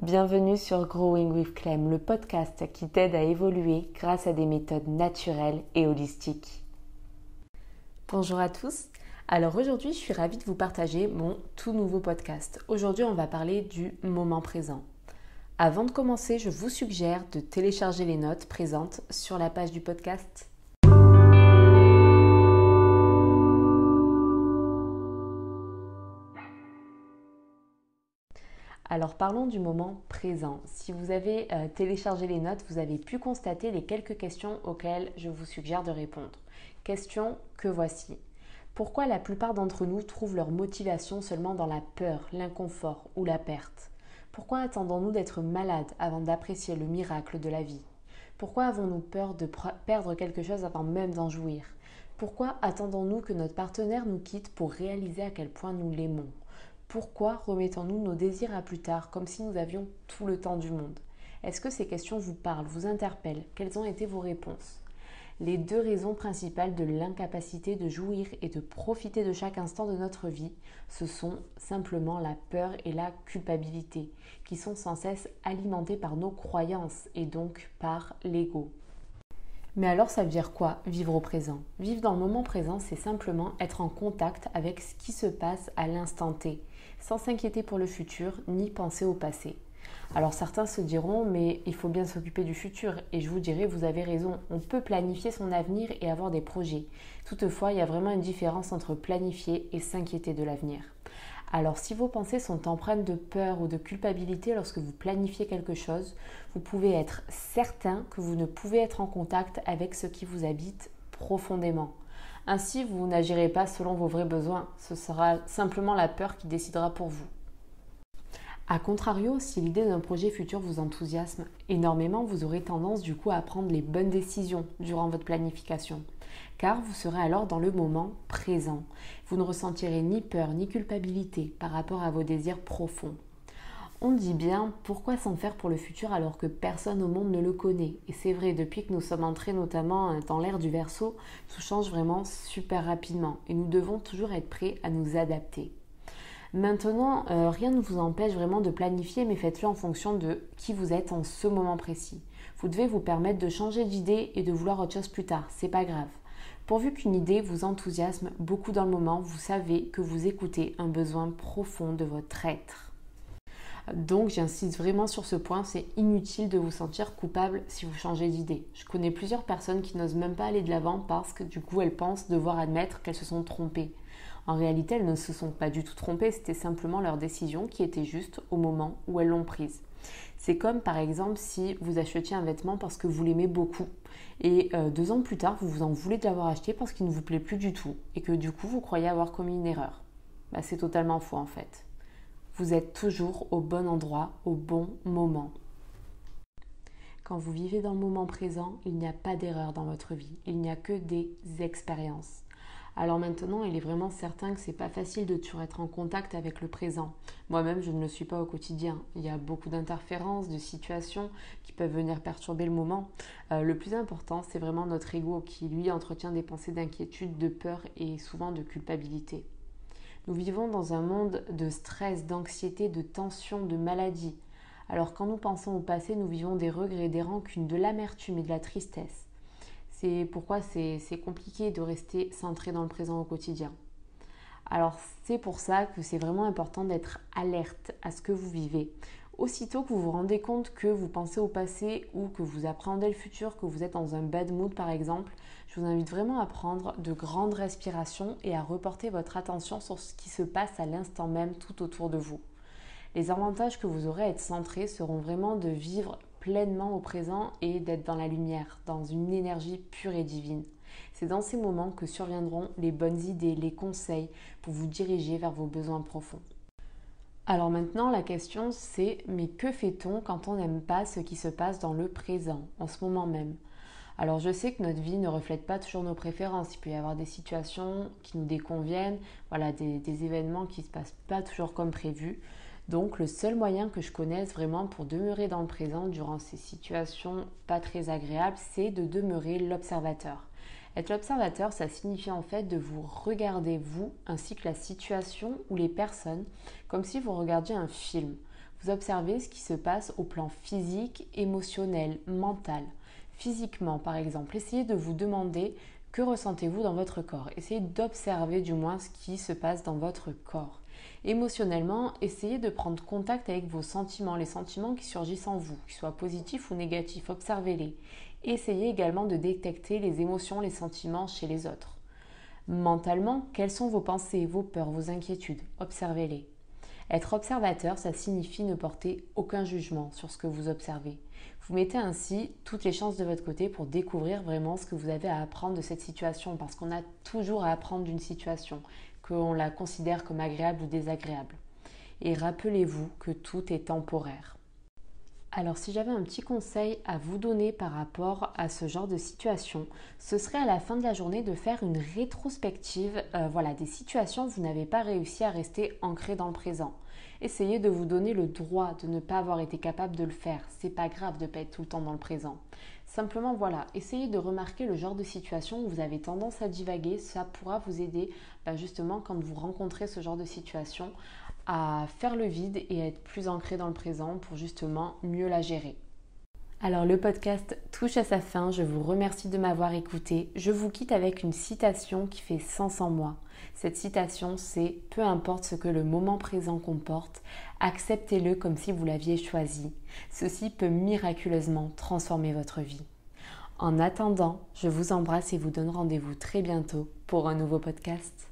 Bienvenue sur Growing with Clem, le podcast qui t'aide à évoluer grâce à des méthodes naturelles et holistiques. Bonjour à tous. Alors aujourd'hui, je suis ravie de vous partager mon tout nouveau podcast. Aujourd'hui, on va parler du moment présent. Avant de commencer, je vous suggère de télécharger les notes présentes sur la page du podcast. Alors parlons du moment présent. Si vous avez téléchargé les notes, vous avez pu constater les quelques questions auxquelles je vous suggère de répondre. Questions que voici. Pourquoi la plupart d'entre nous trouvent leur motivation seulement dans la peur, l'inconfort ou la perte ? Pourquoi attendons-nous d'être malades avant d'apprécier le miracle de la vie ? Pourquoi avons-nous peur de perdre quelque chose avant même d'en jouir ? Pourquoi attendons-nous que notre partenaire nous quitte pour réaliser à quel point nous l'aimons ? Pourquoi remettons-nous nos désirs à plus tard, comme si nous avions tout le temps du monde ? Est-ce que ces questions vous parlent, vous interpellent ? Quelles ont été vos réponses ? Les deux raisons principales de l'incapacité de jouir et de profiter de chaque instant de notre vie, ce sont simplement la peur et la culpabilité, qui sont sans cesse alimentées par nos croyances et donc par l'ego. Mais alors ça veut dire quoi, vivre au présent ? Vivre dans le moment présent, c'est simplement être en contact avec ce qui se passe à l'instant T, sans s'inquiéter pour le futur ni penser au passé. Alors certains se diront, mais il faut bien s'occuper du futur, et je vous dirai, vous avez raison, on peut planifier son avenir et avoir des projets. Toutefois, il y a vraiment une différence entre planifier et s'inquiéter de l'avenir. Alors si vos pensées sont empreintes de peur ou de culpabilité lorsque vous planifiez quelque chose, vous pouvez être certain que vous ne pouvez être en contact avec ce qui vous habite profondément. Ainsi, vous n'agirez pas selon vos vrais besoins, ce sera simplement la peur qui décidera pour vous. A contrario, si l'idée d'un projet futur vous enthousiasme énormément, vous aurez tendance du coup à prendre les bonnes décisions durant votre planification, car vous serez alors dans le moment présent. Vous ne ressentirez ni peur ni culpabilité par rapport à vos désirs profonds. On dit bien, pourquoi s'en faire pour le futur alors que personne au monde ne le connaît ? Et c'est vrai, depuis que nous sommes entrés notamment dans l'ère du Verseau, tout change vraiment super rapidement et nous devons toujours être prêts à nous adapter. Maintenant, rien ne vous empêche vraiment de planifier, mais faites-le en fonction de qui vous êtes en ce moment précis. Vous devez vous permettre de changer d'idée et de vouloir autre chose plus tard, c'est pas grave. Pourvu qu'une idée vous enthousiasme beaucoup dans le moment, vous savez que vous écoutez un besoin profond de votre être. Donc j'insiste vraiment sur ce point, c'est inutile de vous sentir coupable si vous changez d'idée. Je connais plusieurs personnes qui n'osent même pas aller de l'avant parce que du coup elles pensent devoir admettre qu'elles se sont trompées. En réalité, elles ne se sont pas du tout trompées, c'était simplement leur décision qui était juste au moment où elles l'ont prise. C'est comme par exemple si vous achetiez un vêtement parce que vous l'aimez beaucoup et 2 ans plus tard, vous vous en voulez de l'avoir acheté parce qu'il ne vous plaît plus du tout et que du coup, vous croyez avoir commis une erreur. C'est totalement faux en fait. Vous êtes toujours au bon endroit, au bon moment. Quand vous vivez dans le moment présent, il n'y a pas d'erreur dans votre vie, il n'y a que des expériences. Alors maintenant, il est vraiment certain que c'est pas facile de toujours être en contact avec le présent. Moi-même, je ne le suis pas au quotidien. Il y a beaucoup d'interférences, de situations qui peuvent venir perturber le moment. Le plus important, c'est vraiment notre ego qui, lui, entretient des pensées d'inquiétude, de peur et souvent de culpabilité. Nous vivons dans un monde de stress, d'anxiété, de tension, de maladie. Alors quand nous pensons au passé, nous vivons des regrets, des rancunes, de l'amertume et de la tristesse. C'est pourquoi c'est compliqué de rester centré dans le présent au quotidien. Alors c'est pour ça que c'est vraiment important d'être alerte à ce que vous vivez. Aussitôt que vous vous rendez compte que vous pensez au passé ou que vous appréhendez le futur, que vous êtes dans un bad mood par exemple, je vous invite vraiment à prendre de grandes respirations et à reporter votre attention sur ce qui se passe à l'instant même tout autour de vous. Les avantages que vous aurez à être centré seront vraiment de vivre pleinement au présent et d'être dans la lumière, dans une énergie pure et divine. C'est dans ces moments que surviendront les bonnes idées, les conseils pour vous diriger vers vos besoins profonds. Alors maintenant, la question c'est, mais que fait-on quand on n'aime pas ce qui se passe dans le présent, en ce moment même ? Alors je sais que notre vie ne reflète pas toujours nos préférences, il peut y avoir des situations qui nous déconviennent, des événements qui ne se passent pas toujours comme prévu. Donc le seul moyen que je connaisse vraiment pour demeurer dans le présent durant ces situations pas très agréables, c'est de demeurer l'observateur. Être l'observateur, ça signifie en fait de vous regarder vous ainsi que la situation ou les personnes comme si vous regardiez un film. Vous observez ce qui se passe au plan physique, émotionnel, mental. Physiquement, par exemple, essayez de vous demander que ressentez-vous dans votre corps. Essayez d'observer du moins ce qui se passe dans votre corps. Émotionnellement, essayez de prendre contact avec vos sentiments, les sentiments qui surgissent en vous, qu'ils soient positifs ou négatifs. Observez-les. Essayez également de détecter les émotions, les sentiments chez les autres. Mentalement, quelles sont vos pensées, vos peurs, vos inquiétudes? Observez-les. Être observateur, ça signifie ne porter aucun jugement sur ce que vous observez. Vous mettez ainsi toutes les chances de votre côté pour découvrir vraiment ce que vous avez à apprendre de cette situation, parce qu'on a toujours à apprendre d'une situation, qu'on la considère comme agréable ou désagréable. Et rappelez-vous que tout est temporaire. Alors si j'avais un petit conseil à vous donner par rapport à ce genre de situation, ce serait à la fin de la journée de faire une rétrospective des situations où vous n'avez pas réussi à rester ancré dans le présent. Essayez de vous donner le droit de ne pas avoir été capable de le faire. C'est pas grave de ne pas être tout le temps dans le présent. Simplement essayez de remarquer le genre de situation où vous avez tendance à divaguer. Ça pourra vous aider justement quand vous rencontrez ce genre de situation à faire le vide et à être plus ancré dans le présent pour justement mieux la gérer. Alors le podcast touche à sa fin, je vous remercie de m'avoir écouté. Je vous quitte avec une citation qui fait sens en moi. Cette citation c'est « Peu importe ce que le moment présent comporte, acceptez-le comme si vous l'aviez choisi. Ceci peut miraculeusement transformer votre vie. » En attendant, je vous embrasse et vous donne rendez-vous très bientôt pour un nouveau podcast.